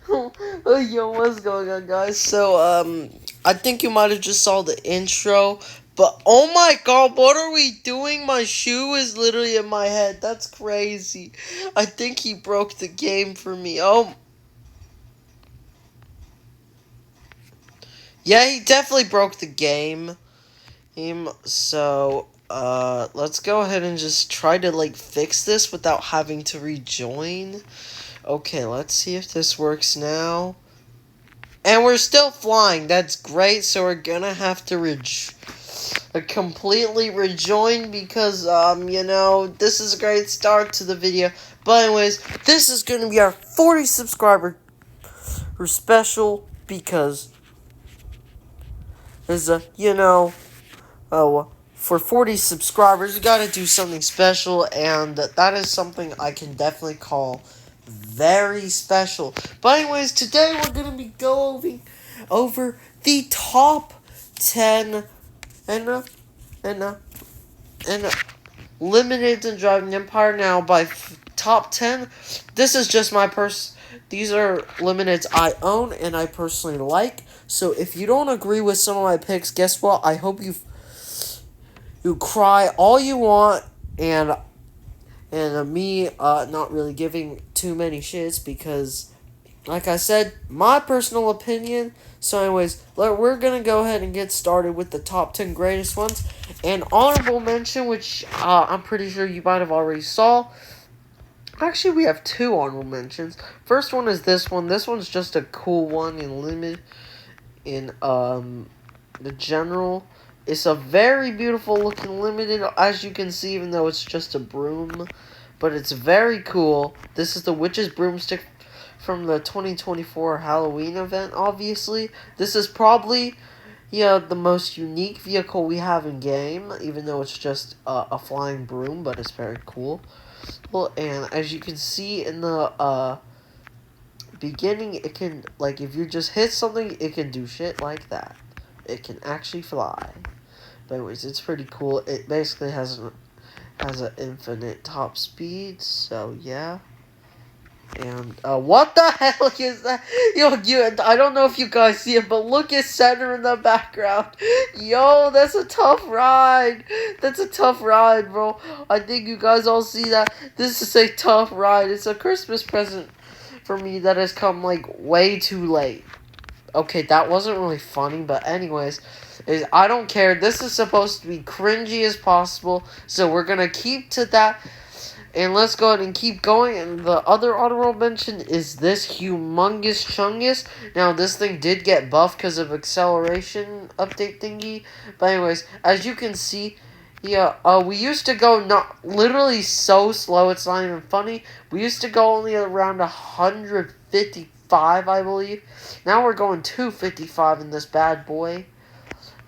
Yo, what's going on, guys? So, I think you might have just saw the intro, but oh my god, what are we doing? My shoe is literally in my head. That's crazy. I think he broke the game for me. Oh, yeah, he definitely broke the game. So, let's go ahead and just try to, like, fix this without having to rejoin. Okay, let's see if this works now. And we're still flying. That's great. So we're gonna have to completely rejoin because, this is a great start to the video. But anyways, this is gonna be our 40 subscriber special because there's for 40 subscribers, you gotta do something special, and that is something I can definitely call very special. But anyways, today we're gonna be going over the top 10 and limited and driving empire. Now by top 10, this is just my these are limiteds I own and I personally like. So if you don't agree with some of my picks, guess what? I hope you cry all you want, and me not really giving too many shits because, like I said, my personal opinion. So anyways, we're going to go ahead and get started with the top 10 greatest ones. And honorable mention, which I'm pretty sure you might have already saw. Actually, we have two honorable mentions. First one is this one. This one's just a cool one in the general. It's a very beautiful looking limited, as you can see, even though it's just a broom. But it's very cool. This is the Witch's Broomstick from the 2024 Halloween event, obviously. This is probably, the most unique vehicle we have in game, even though it's just a flying broom, but it's very cool. Well, and as you can see in the beginning, it can, like, if you just hit something, it can do shit like that. It can actually fly. But anyways, it's pretty cool. It basically has an infinite top speed, so yeah. And what the hell is that? I don't know if you guys see it, but look at Center in the background. Yo, that's a tough ride. That's a tough ride, bro. I think you guys all see that. This is a tough ride. It's a Christmas present for me that has come, like, way too late. Okay, that wasn't really funny, but anyways, I don't care. This is supposed to be cringy as possible, so we're gonna keep to that. And let's go ahead and keep going. And the other honorable mention is this humongous chungus. Now, this thing did get buffed because of acceleration update thingy. But anyways, as you can see, we used to go not literally so slow, it's not even funny. We used to go only around 155, I believe. Now we're going 255 in this bad boy.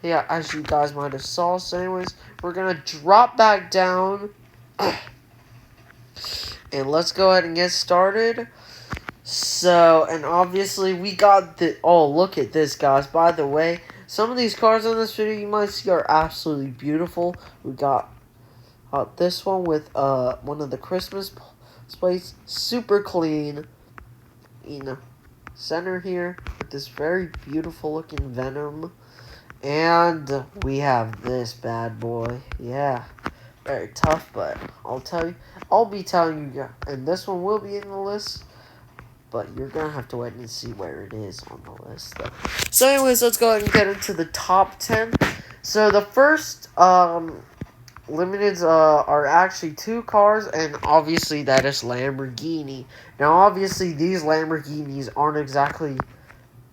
Yeah, as you guys might have saw. So anyways, we're going to drop back down. And let's go ahead and get started. So, and obviously we got look at this, guys. By the way, some of these cars in this video you might see are absolutely beautiful. We got this one with one of the Christmas plates, super clean. Center here with this very beautiful looking Venom. And we have this bad boy. Yeah. Very tough, but I'll be telling you guys, and this one will be in the list, but you're gonna have to wait and see where it is on the list, though. So anyways, let's go ahead and get into the top 10. So the first limiteds are actually two cars, and obviously that is Lamborghini. Now obviously these Lamborghinis aren't exactly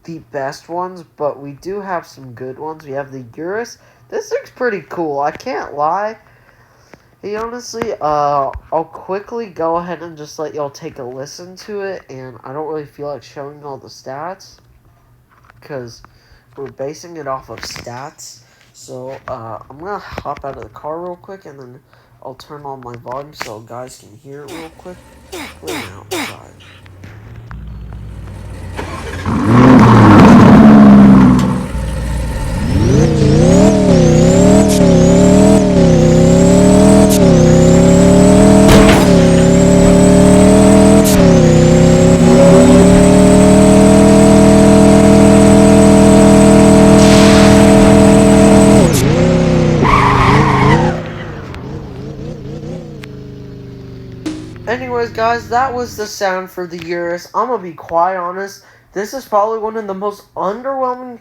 the best ones, but we do have some good ones. We have the Urus. This looks pretty cool, I can't lie. Hey, honestly, I'll quickly go ahead and just let y'all take a listen to it, and I don't really feel like showing all the stats, because we're basing it off of stats. So, I'm gonna hop out of the car real quick, and then I'll turn on my volume so guys can hear it real quick. We're outside. anyways, guys, that was the sound for the Urus. I'm gonna be quite honest. This is probably one of the most underwhelming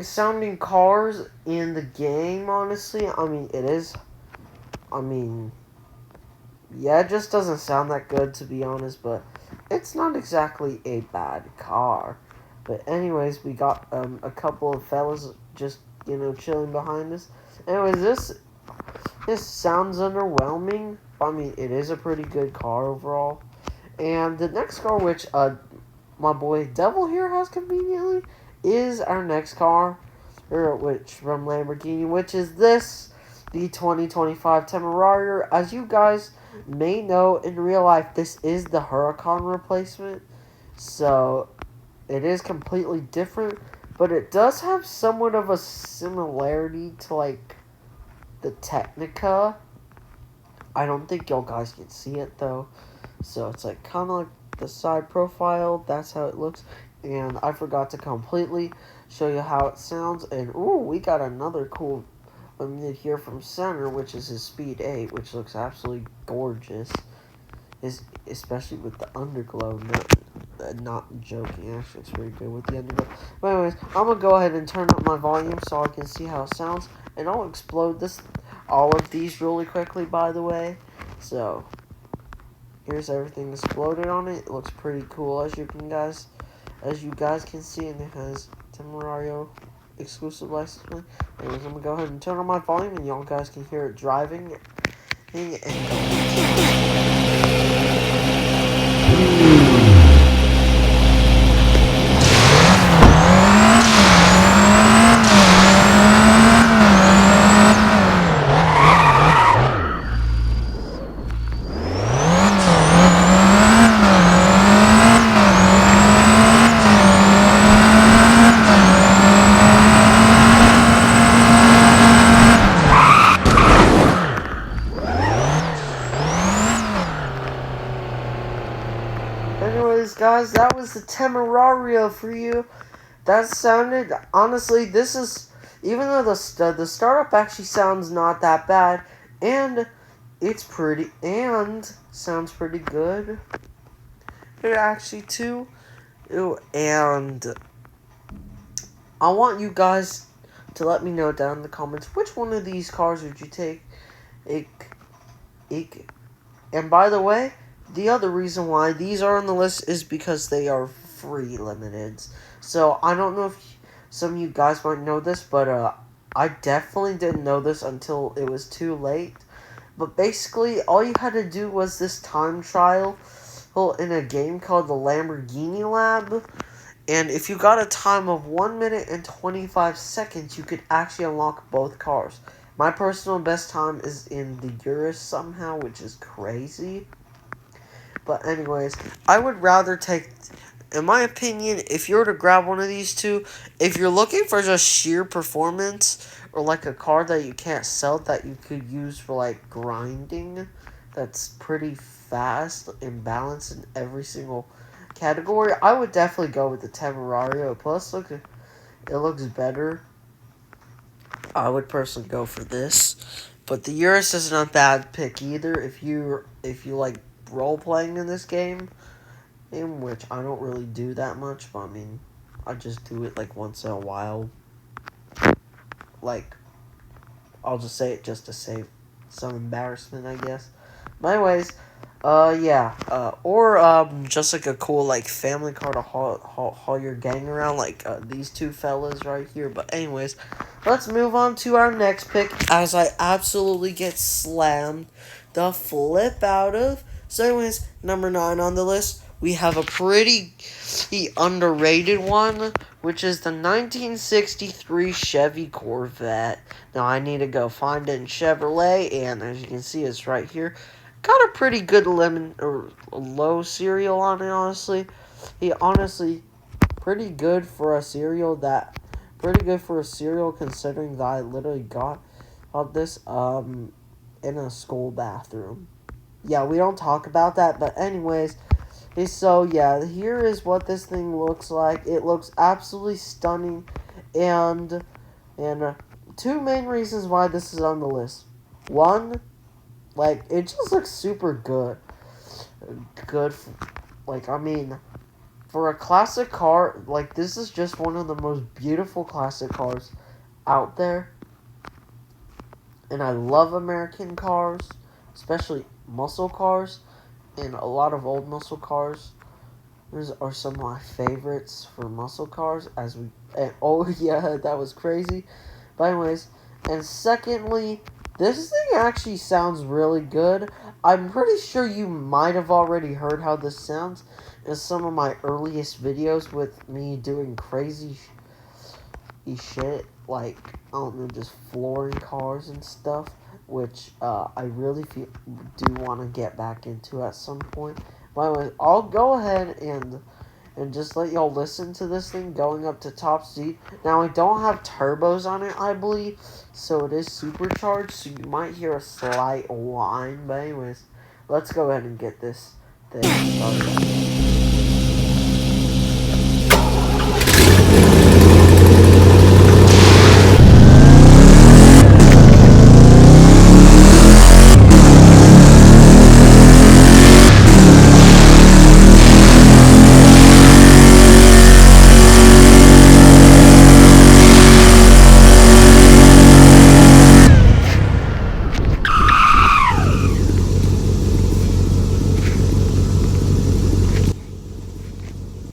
sounding cars in the game, honestly. I mean, it is. I mean, yeah, it just doesn't sound that good, to be honest, but it's not exactly a bad car. But anyways, we got a couple of fellas just, chilling behind us. Anyways, this sounds underwhelming. I mean, it is a pretty good car overall. And the next car, which my boy Devil here has conveniently, is our next car, which from Lamborghini, which is the 2025 Temerario. As you guys may know, in real life, this is the Huracan replacement, so it is completely different, but it does have somewhat of a similarity to, like, the Technica. I don't think y'all guys can see it, though, so it's, like, kind of like the side profile. That's how it looks, and I forgot to completely show you how it sounds, and, ooh, we got another cool unit here from center, which is his Speed 8, which looks absolutely gorgeous, especially with the underglow. Not joking, actually, it's pretty good with the underglow. But anyways, I'm gonna go ahead and turn up my volume so I can see how it sounds, and I'll explode all of these really quickly, by the way. So here's everything exploded on it. It looks pretty cool, as you guys can see, and it has Temerario exclusive license plate. Anyways, I'm gonna go ahead and turn on my volume, and y'all guys can hear it driving. Anyways, guys, that was the Temerario for you. That sounded, honestly, this is, even though the startup actually sounds not that bad, and it's pretty, and sounds pretty good, it actually, too. Ew, and I want you guys to let me know down in the comments, which one of these cars would you take? And by the way, the other reason why these are on the list is because they are free limiteds. So I don't know if some of you guys might know this, but I definitely didn't know this until it was too late. But basically, all you had to do was this time trial in a game called the Lamborghini Lab. And if you got a time of 1 minute and 25 seconds, you could actually unlock both cars. My personal best time is in the Urus somehow, which is crazy. But anyways, I would rather take, in my opinion, if you were to grab one of these two, if you're looking for just sheer performance, or like a car that you can't sell that you could use for like grinding, that's pretty fast and balanced in every single category, I would definitely go with the Temerario. Plus, look, it looks better. I would personally go for this, but the Urus isn't a bad pick either. If you like role playing in this game, in which I don't really do that much, but I mean, I just do it like once in a while. Like, I'll just say it just to save some embarrassment, I guess. But anyways, or just like a cool like family car to haul your gang around, like these two fellas right here. But anyways, let's move on to our next pick, as I absolutely get slammed the flip out of. So anyways, number 9 on the list, we have a pretty underrated one, which is the 1963 Chevy Corvette. Now, I need to go find it in Chevrolet, and as you can see, it's right here. Got a pretty good low serial on it, honestly. Pretty good for a serial considering that I literally got this in a school bathroom. Yeah, we don't talk about that, but anyways, so yeah, here is what this thing looks like. It looks absolutely stunning, and two main reasons why this is on the list. One, like, it just looks super good. good. Like, I mean, for a classic car, like, this is just one of the most beautiful classic cars out there. And I love American cars, especially muscle cars, and a lot of old muscle cars. Those are some of my favorites for muscle cars. Oh yeah, that was crazy. But anyways, and secondly, this thing actually sounds really good. I'm pretty sure you might have already heard how this sounds in some of my earliest videos with me doing crazy shit, like, I don't know, just flooring cars and stuff, which I really do want to get back into at some point. But anyways, I'll go ahead and just let y'all listen to this thing going up to top speed. Now, I don't have turbos on it, I believe, so it is supercharged, so you might hear a slight whine. But anyways, let's go ahead and get this thing started.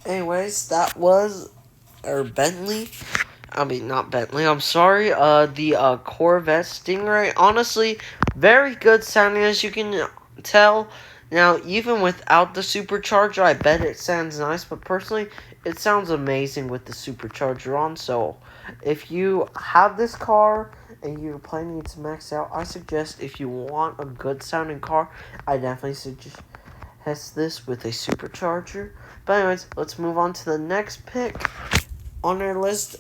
Anyways, that was Bentley. I mean, not Bentley. I'm sorry. The Corvette Stingray. Honestly, very good sounding, as you can tell. Now, even without the supercharger, I bet it sounds nice. But personally, it sounds amazing with the supercharger on. So, if you have this car and you're planning to max out, I suggest, if you want a good sounding car, I definitely suggest this with a supercharger. But anyways, let's move on to the next pick on our list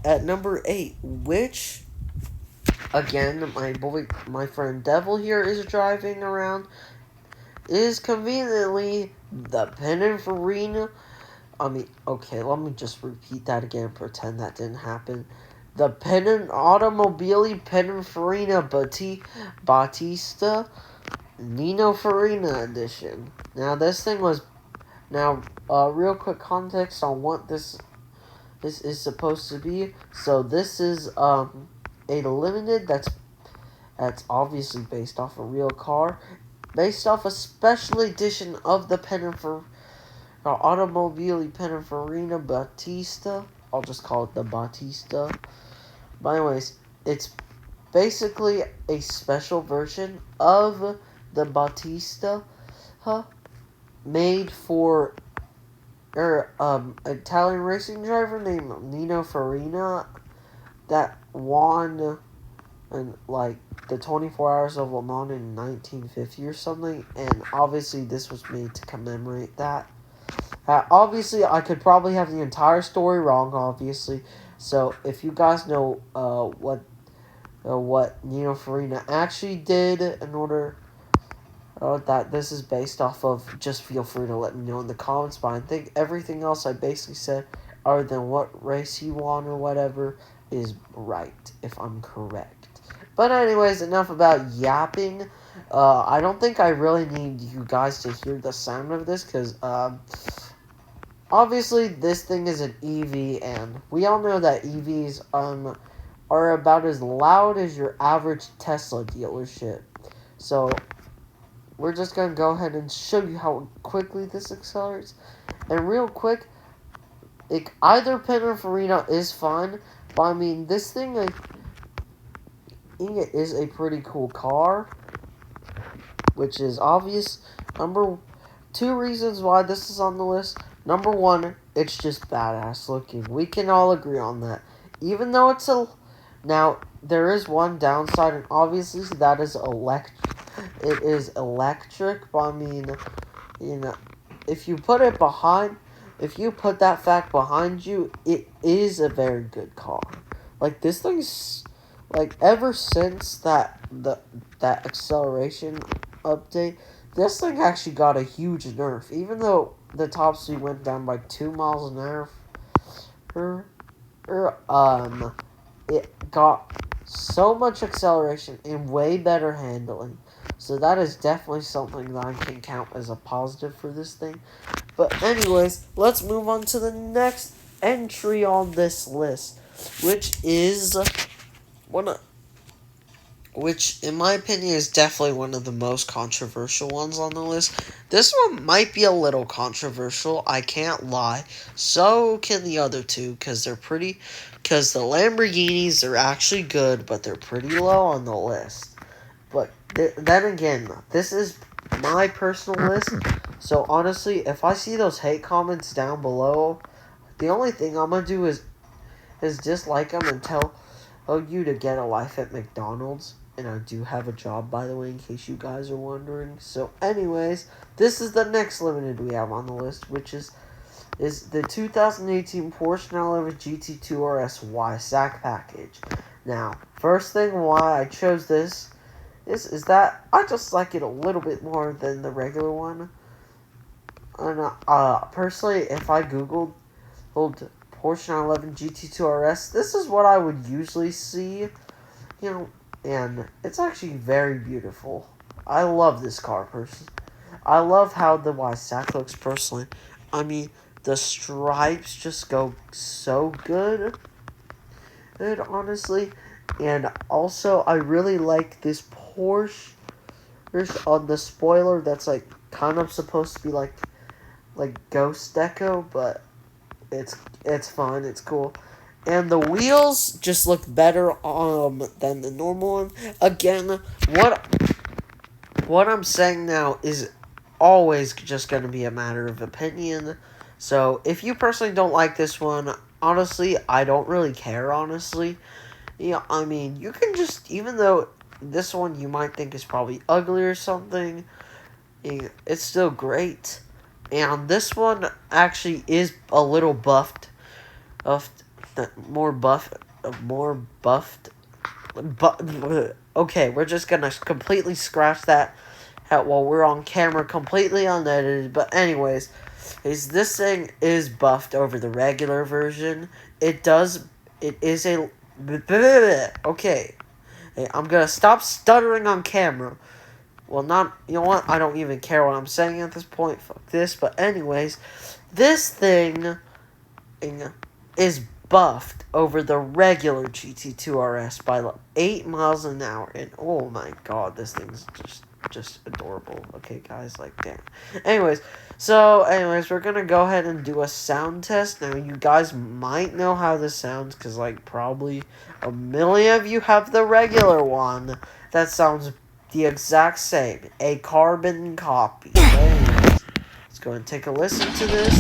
at number 8, which, again, my friend Devil here is driving around, is conveniently the Pininfarina. Okay, let me just repeat that again and pretend that didn't happen. The Automobili Pininfarina Battista Nino Farina edition. Now, this thing was... Now, real quick context on what this is supposed to be. So this is a limited that's obviously based off a real car, based off a special edition of the Automobili Pininfarina Battista. I'll just call it the Battista. But anyways, it's basically a special version of the Battista, made for Italian racing driver named Nino Farina that won in like the 24 Hours of Le Mans in 1950 or something, and obviously this was made to commemorate that. Obviously, I could probably have the entire story wrong, obviously. So if you guys know what Nino Farina actually did in order that this is based off of, just feel free to let me know in the comments. But I think everything else I basically said, other than what race he won or whatever, is right, if I'm correct. But anyways, enough about yapping. I don't think I really need you guys to hear the sound of this, because obviously this thing is an EV, and we all know that EVs are about as loud as your average Tesla dealership. So we're just going to go ahead and show you how quickly this accelerates. And real quick, either Pininfarina is fine, but I mean, this thing, I think it is a pretty cool car, which is obvious. Two reasons why this is on the list. Number one, it's just badass looking. We can all agree on that. Even though it's now, there is one downside, and obviously that is it is electric, but I mean, if you put that fact behind you, it is a very good car. Like, this thing's, like, ever since that acceleration update, this thing actually got a huge nerf. Even though the top speed went down by 2 miles an hour, it got so much acceleration and way better handling. So that is definitely something that I can count as a positive for this thing. But anyways, let's move on to the next entry on this list, which is one of, which in my opinion is definitely one of the most controversial ones on the list. This one might be a little controversial, I can't lie. So can the other two, because the Lamborghinis are actually good, but they're pretty low on the list. But then again, this is my personal list. So honestly, if I see those hate comments down below, the only thing I'm gonna do is dislike them and tell you to get a life at McDonald's. And I do have a job, by the way, in case you guys are wondering. So anyways, this is the next limited we have on the list, which is the 2018 Porsche 911 GT2 RS Y SAC package. Now, first thing why I chose this is that I just like it a little bit more than the regular one. And personally, if I googled Porsche 911 GT2 RS, this is what I would usually see, and it's actually very beautiful. I love this car personally. I love how the Y-Sac looks personally. I mean, the stripes just go so good, honestly. And also, I really like this Porsche on the spoiler that's like kind of supposed to be like ghost deco, but it's fine, it's cool. And the wheels just look better than the normal one. Again, what I'm saying now is always just going to be a matter of opinion. So, if you personally don't like this one, honestly, I don't really care, honestly. Yeah, I mean, you can just, even though this one you might think is probably ugly or something, it's still great. And this one actually is a little buffed, more buffed. But okay, we're just gonna completely scratch that while we're on camera, completely unedited. But anyways, this thing is buffed over the regular version. It is a okay. Hey, I'm gonna stop stuttering on camera. Well, not, you know what? I don't even care what I'm saying at this point. Fuck this. But anyways, this thing is buffed over the regular GT2 RS by like 8 miles an hour. And oh my god, this thing's just adorable. Okay, guys, like, damn. Anyways, we're gonna go ahead and do a sound test. Now, you guys might know how this sounds, because, like, probably a million of you have the regular one. That sounds the exact same. A carbon copy. Anyways, let's go and take a listen to this.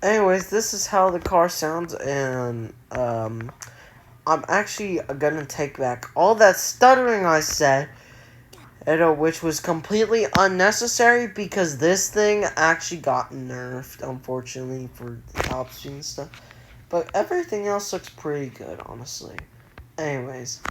Anyways, this is how the car sounds, and I'm actually gonna take back all that stuttering I said, which was completely unnecessary, because this thing actually got nerfed, unfortunately, for the top speed and stuff. But everything else looks pretty good, honestly. Anyways,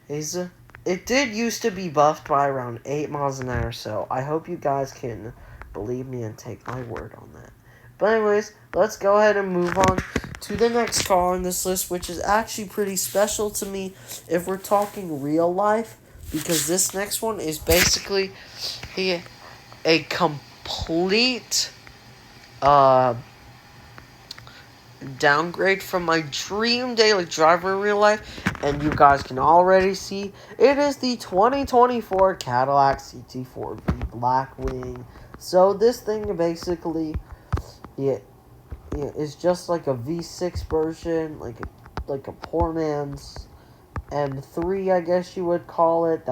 it did used to be buffed by around 8 miles an hour, so I hope you guys can believe me and take my word on that. But anyways, let's go ahead and move on to the next car on this list, which is actually pretty special to me if we're talking real life, because this next one is basically a complete downgrade from my dream daily driver in real life, and you guys can already see it is the 2024 Cadillac CT4V Blackwing. So this thing basically is just like a V6 version, like a poor man's M3, I guess you would call it.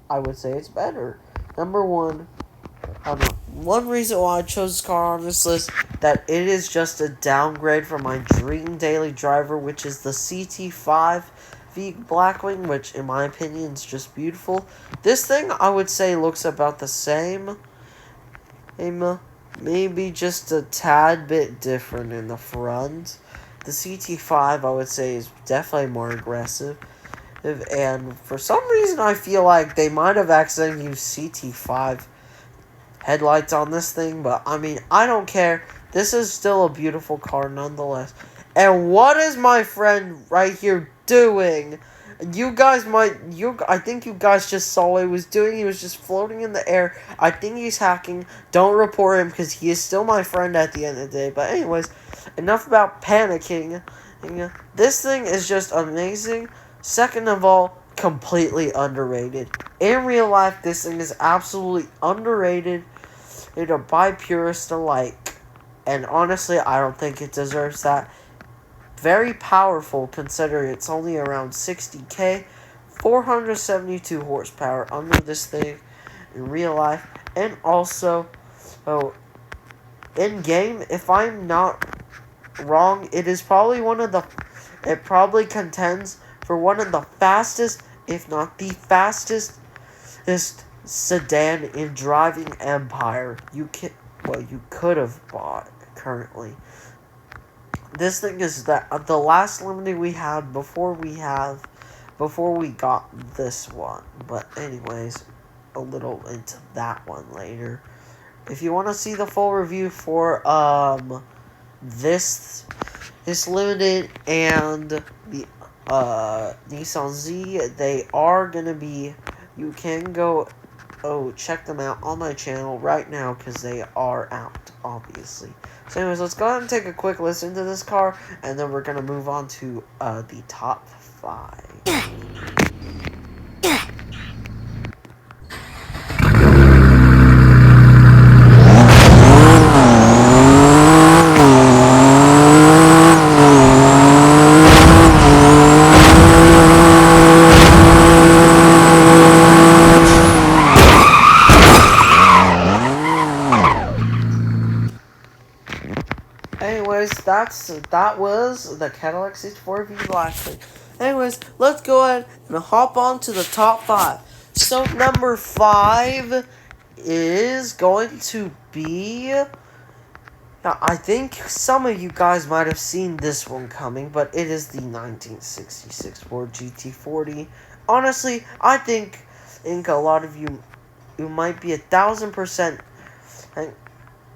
I would say it's better. Number one, one reason why I chose this car on this list, that it is just a downgrade from my dream daily driver, which is the CT5 V Blackwing, which in my opinion is just beautiful. This thing I would say looks about the same. Maybe just a tad bit different in the front. The CT5 I would say is definitely more aggressive. And for some reason I feel like they might have accidentally used CT5 headlights on this thing, but I mean, I don't care. This is still a beautiful car nonetheless. And what is my friend right here doing? I think you guys just saw what he was doing. He was just floating in the air. I think he's hacking. Don't report him because he is still my friend at the end of the day. But anyways, enough about panicking. This thing is just amazing. Second of all, completely underrated. In real life, this thing is absolutely underrated. By purists alike. And honestly, I don't think it deserves that. Very powerful considering it's only around 60k. 472 horsepower under this thing in real life. And also, in game, if I'm not wrong, it probably contends for one of the fastest, if not the fastest, sedan in driving empire you could have bought currently. This thing is the last limited we had before we got this one. But anyways, a little into that one later. If you want to see the full review for this limited and the Nissan Z, they are gonna be, you can go check them out on my channel right now because they are out, obviously. So anyways, let's go ahead and take a quick listen to this car, and then we're going to move on to the top 5. Anyways, that was the Cadillac CT4V Blackwing. Anyways, let's go ahead and hop on to the top 5. So number 5 is going to be, now I think some of you guys might have seen this one coming, but it is the 1966 Ford GT40. Honestly, I think a lot of you might be 1,000%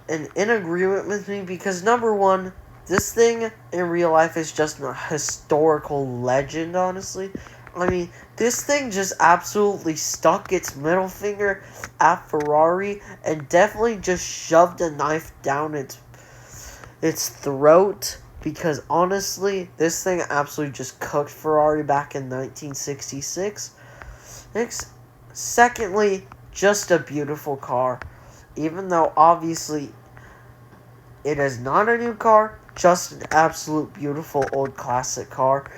and in agreement with me, because number one, this thing in real life is just a historical legend, honestly. I mean, this thing just absolutely stuck its middle finger at Ferrari and definitely just shoved a knife down its throat, because honestly, this thing absolutely just cooked Ferrari back in 1966. Secondly, just a beautiful car. Even though, obviously, it is not a new car, just an absolute beautiful old classic car.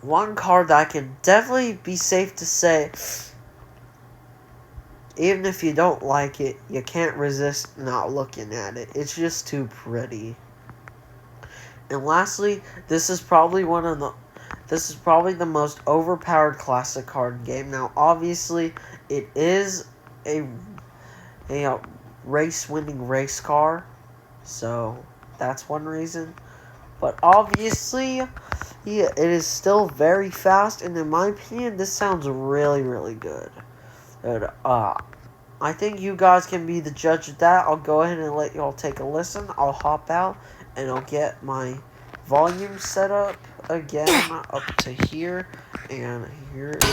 One car that can definitely be safe to say, even if you don't like it, you can't resist not looking at it. It's just too pretty. And lastly, this is probably the most overpowered classic car in the game. Now, obviously, it is a race-winning race car, so that's one reason. But obviously, yeah, it is still very fast, and in my opinion, this sounds really, really good. And, I think you guys can be the judge of that. I'll go ahead and let y'all take a listen. I'll hop out, and I'll get my volume set up again up to here, and here is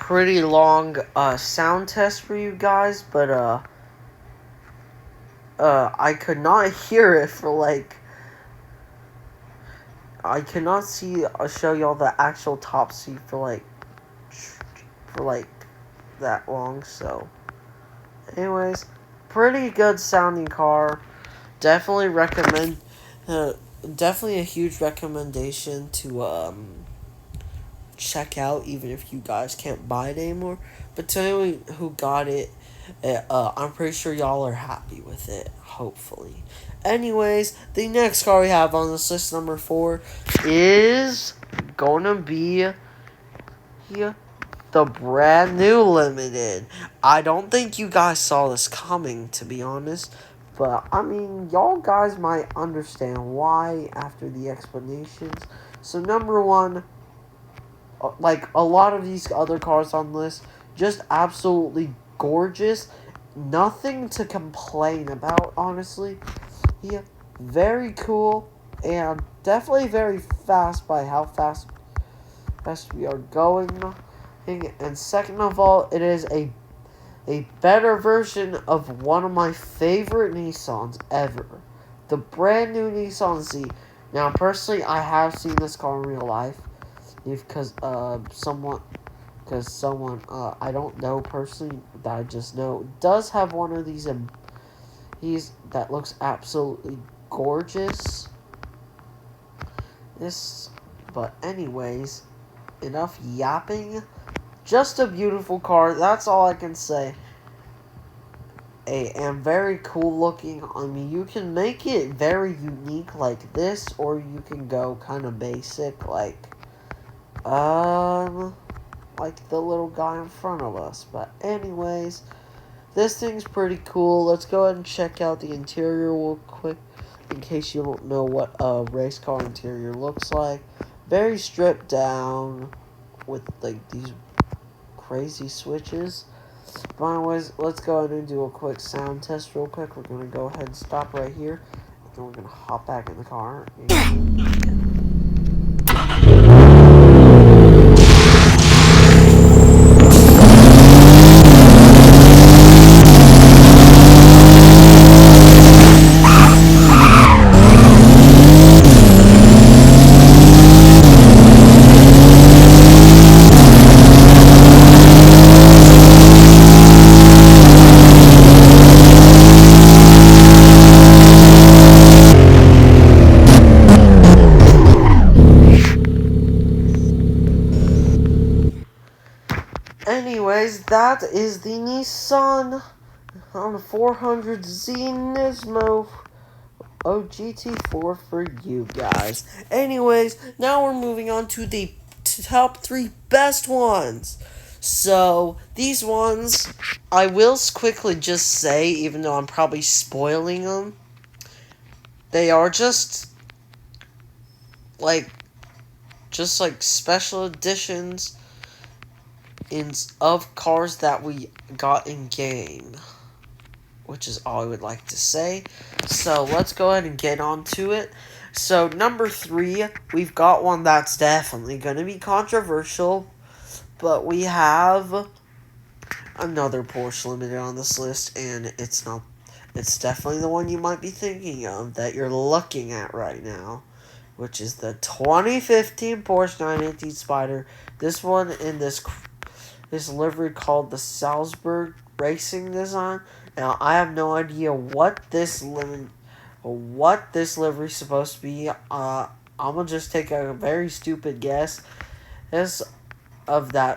pretty long sound test for you guys, but I could not hear it for like. I cannot show y'all the actual top seat for like that long. So, anyways, pretty good sounding car. Definitely recommend. Definitely a huge recommendation to check out, even if you guys can't buy it anymore. But to anyone who got it, I'm pretty sure y'all are happy with it. Hopefully. Anyways, the next car we have on this list, number 4, is gonna be the brand new limited. I don't think you guys saw this coming, to be honest. But, I mean, y'all guys might understand why after the explanations. So, number 1, like a lot of these other cars on the list, just absolutely gorgeous. Nothing to complain about, honestly. Yeah, very cool and definitely very fast by how fast we are going. And second of all, it is a better version of one of my favorite Nissans ever. The brand new Nissan Z. Now, personally, I have seen this car in real life. Because someone I don't know personally, that I just know does have one of these, that looks absolutely gorgeous. But anyways, enough yapping. Just a beautiful car. That's all I can say. And very cool looking. I mean, you can make it very unique like this, or you can go kind of basic like the little guy in front of us. But anyways, this thing's pretty cool. Let's go ahead and check out the interior real quick, in case you don't know what a race car interior looks like. Very stripped down with like these crazy switches. But anyways, let's go ahead and do a quick sound test real quick. We're gonna go ahead and stop right here, and then we're gonna hop back in the car. Anyways, that is the Nissan on 400Z Nismo OGT4 for you guys. Anyways, now we're moving on to the top 3 best ones. So, these ones, I will quickly just say, even though I'm probably spoiling them, they are just like special editions of cars that we got in game, which is all I would like to say. So let's go ahead and get on to it. So number 3, we've got one that's definitely going to be controversial, but we have another Porsche Limited on this list, and it's definitely the one you might be thinking of, that you're looking at right now, which is the 2015 Porsche 918 Spider. This one in this livery called the Salzburg Racing Design. Now, I have no idea what this livery is supposed to be. I'm gonna just take a very stupid guess.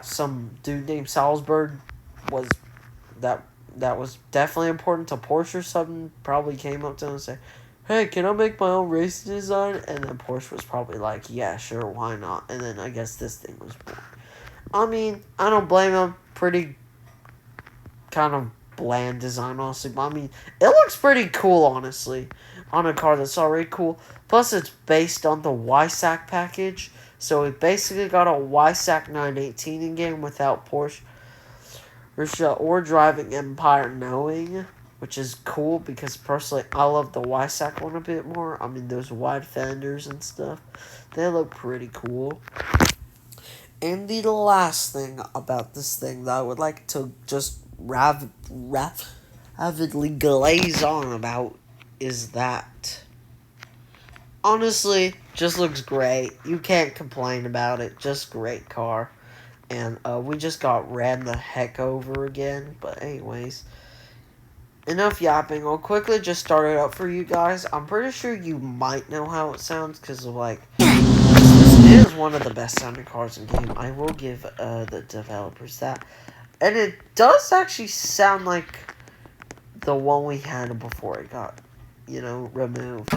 Some dude named Salzburg was that was definitely important to Porsche or something. Probably came up to him and said, "Hey, can I make my own racing design?" And then Porsche was probably like, "Yeah, sure, why not?" And then I guess this thing was born. I mean, I don't blame him. Pretty kind of bland design, honestly. But I mean, it looks pretty cool, honestly, on a car that's already cool. Plus, it's based on the YSAC package. So we basically got a YSAC 918 in game without Porsche or Driving Empire knowing, which is cool because personally I love the YSAC one a bit more. I mean, those wide fenders and stuff, they look pretty cool. And the last thing about this thing that I would like to just avidly glaze on about is that honestly just looks great. You can't complain about it. Just great car. And we just got ran the heck over again. But anyways, enough yapping. I'll quickly just start it up for you guys. I'm pretty sure you might know how it sounds because of like this is one of the best sounding cars in the game. I will give the developers that. And it does actually sound like the one we had before it got, removed.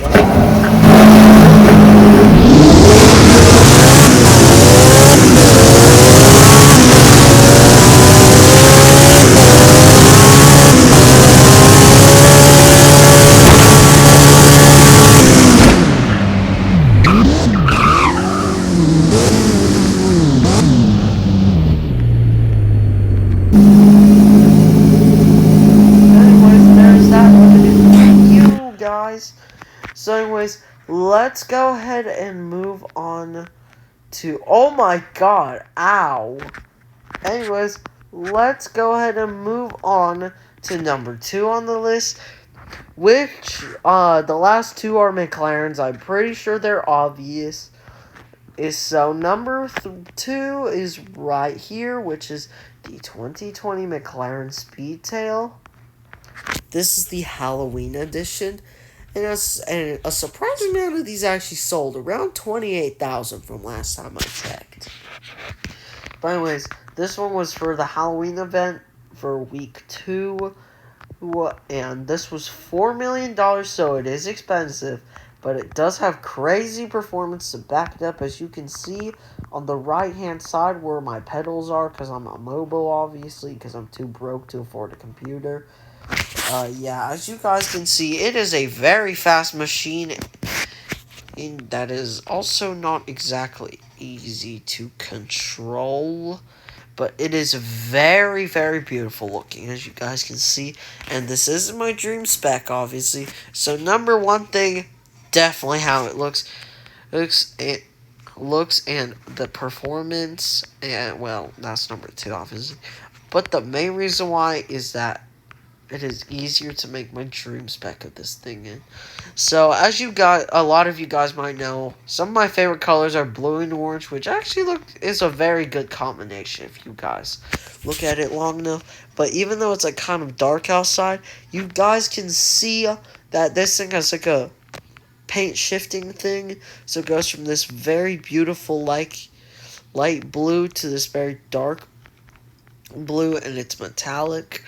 Anyways, there's that limited you guys. So anyways, let's go ahead and move on to, oh my god, ow. Anyways, let's go ahead and move on to number 2 on the list, which, the last two are McLarens. I'm pretty sure they're obvious. So number 2 is right here, which is the 2020 McLaren Speedtail. This is the Halloween edition, and a surprising amount of these actually sold, around 28,000 from last time I checked. But anyways, this one was for the Halloween event for week 2, and this was $4 million, so it is expensive, but it does have crazy performance to back it up, as you can see on the right-hand side where my pedals are, because I'm a mobile, obviously, because I'm too broke to afford a computer. Yeah, as you guys can see, it is a very fast machine, and that is also not exactly easy to control. But it is very, very beautiful looking, as you guys can see. And this isn't my dream spec, obviously. So number 1 thing, definitely how it looks. It looks and the performance, and well, that's number 2, obviously. But the main reason why is that it is easier to make my dream spec of this thing in. So, as a lot of you guys might know, some of my favorite colors are blue and orange, which actually is a very good combination if you guys look at it long enough. But even though it's like kind of dark outside, you guys can see that this thing has like a paint shifting thing. So it goes from this very beautiful light blue to this very dark blue, and it's metallic.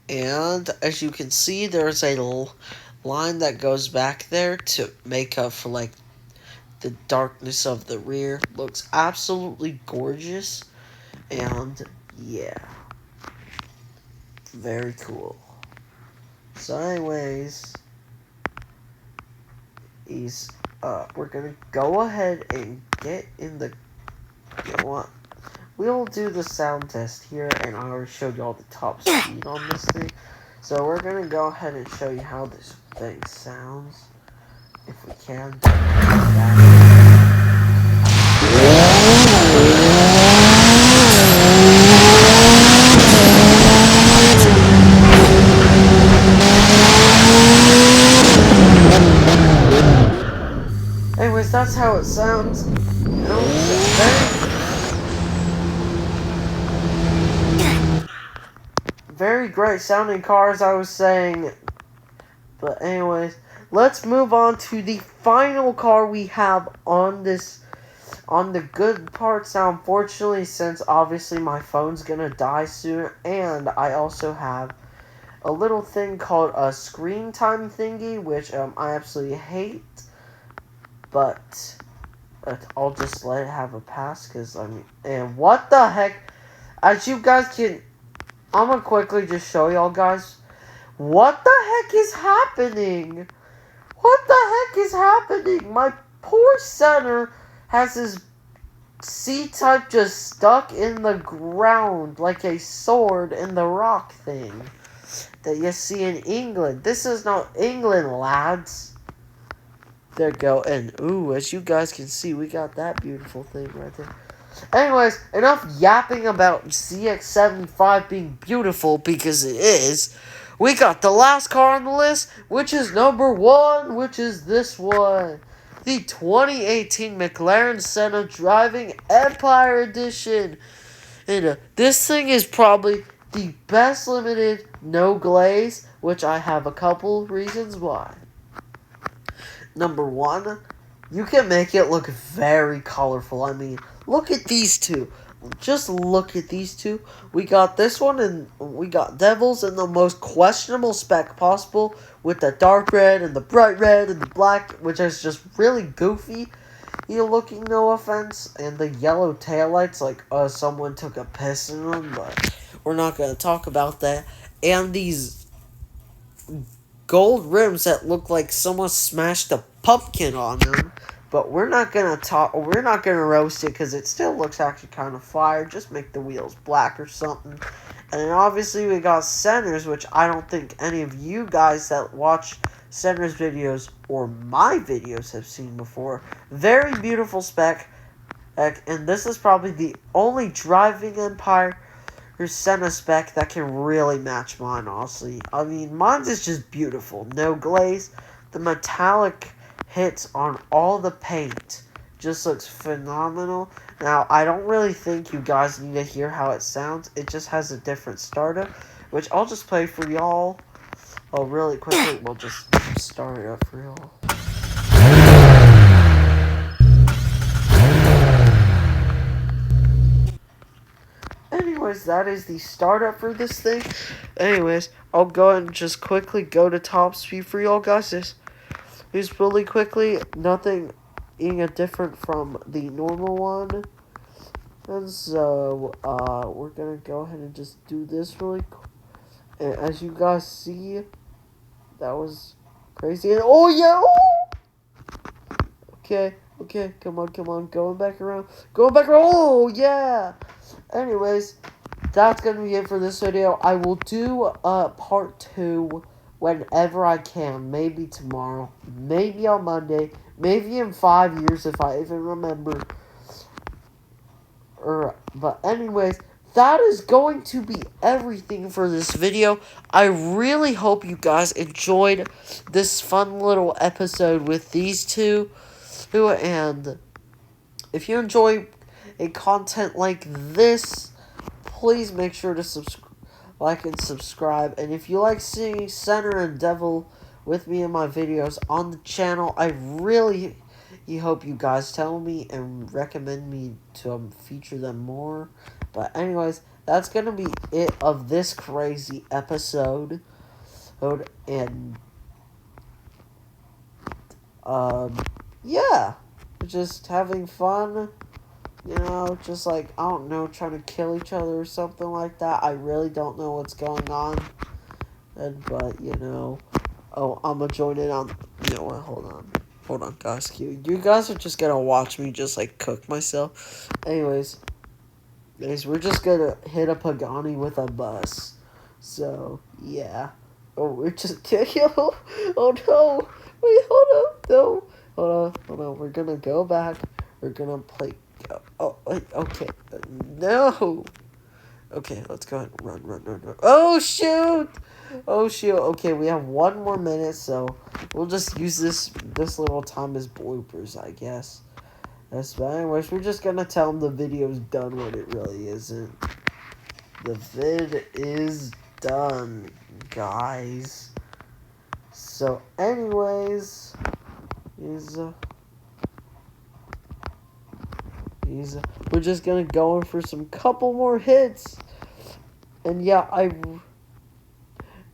And as you can see, there's a line that goes back there to make up for like the darkness of the rear. Looks absolutely gorgeous, and yeah, very cool. So anyways, we're gonna go ahead and get in the, you know what, we'll do the sound test here, and I already showed you all the top speed on this thing. So we're going to go ahead and show you how this thing sounds, if we can. Anyways, that's how it sounds. Very great sounding car, as I was saying. But anyways, let's move on to the final car we have on the good parts. Now, unfortunately, since obviously my phone's gonna die soon, and I also have a little thing called a screen time thingy, which I absolutely hate, but I'll just let it have a pass, because and what the heck, as you guys can, I'm gonna quickly just show y'all guys, what the heck is happening? What the heck is happening? My poor center has his C-type just stuck in the ground like a sword in the rock thing that you see in England. This is not England, lads. There you go. And, ooh, as you guys can see, we got that beautiful thing right there. Anyways, enough yapping about CX-75 being beautiful, because it is. We got the last car on the list, which is number 1, which is this one. The 2018 McLaren Senna Driving Empire Edition. And this thing is probably the best limited no glaze, which I have a couple reasons why. Number 1, you can make it look very colorful. I mean, look at these two. Just look at these two. We got this one, and we got Devils in the most questionable spec possible, with the dark red and the bright red and the black, which is just really goofy looking, no offense. And the yellow taillights, like someone took a piss in them, but we're not going to talk about that. And these gold rims that look like someone smashed a pumpkin on them. But we're not gonna roast it, because it still looks actually kind of fire. Just make the wheels black or something. And then obviously we got centers, which I don't think any of you guys that watch centers videos or my videos have seen before. Very beautiful spec. And this is probably the only Driving Empire Senna spec that can really match mine, honestly. I mean, mine's is just beautiful. No glaze. The metallic hits on all the paint just looks phenomenal. Now, I don't really think you guys need to hear how it sounds. It just has a different startup, which I'll just play for y'all. Oh, really quickly, we'll just start it up for y'all. Anyways, that is the startup for this thing. Anyways, I'll go ahead and just quickly go to top speed for y'all guys. Just really quickly, nothing different from the normal one. And so, we're gonna go ahead and just do this really quick. And as you guys see, that was crazy. And oh yeah! Oh! Okay, come on, going back around. Oh yeah! Anyways, that's gonna be it for this video. I will do part 2 whenever I can. Maybe tomorrow, maybe on Monday, maybe in 5 years if I even remember. But anyways, that is going to be everything for this video. I really hope you guys enjoyed this fun little episode with these two. And if you enjoy a content like this, please make sure to like and subscribe. And if you like seeing Center and Devil with me in my videos on the channel, I really hope you guys tell me and recommend me to feature them more. But anyways, that's gonna be it of this crazy episode. And yeah, just having fun. Just like, I don't know, trying to kill each other or something like that. I really don't know what's going on. But, oh, I'm gonna join in on, what, hold on, guys. You guys are just gonna watch me just, like, cook myself. Anyways, we're just gonna hit a Pagani with a bus. So, yeah. Oh, we're just, oh no, wait, hold up, no. Hold on, we're gonna go back. We're gonna play. Oh, okay. No. Okay, let's go ahead and run. Oh, shoot. Okay, we have 1 more minute, so we'll just use this little time as bloopers, I guess. But anyways, we're just gonna tell them the video's done when it really isn't. The vid is done, guys. So, anyways, we're just gonna go in for some couple more hits. And yeah,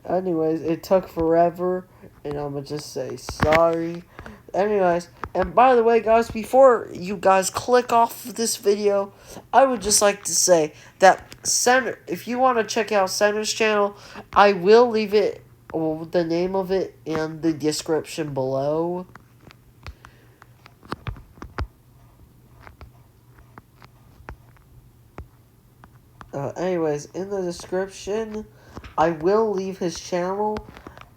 anyways, it took forever, and I'm gonna just say sorry. Anyways, and by the way, guys, before you guys click off of this video, I would just like to say that if you want to check out Center's channel, I will leave it, the name of it, in the description below. Anyways, in the description, I will leave his channel.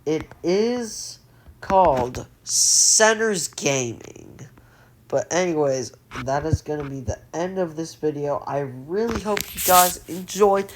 It is called Center's Gaming. But anyways, that is going to be the end of this video. I really hope you guys enjoyed.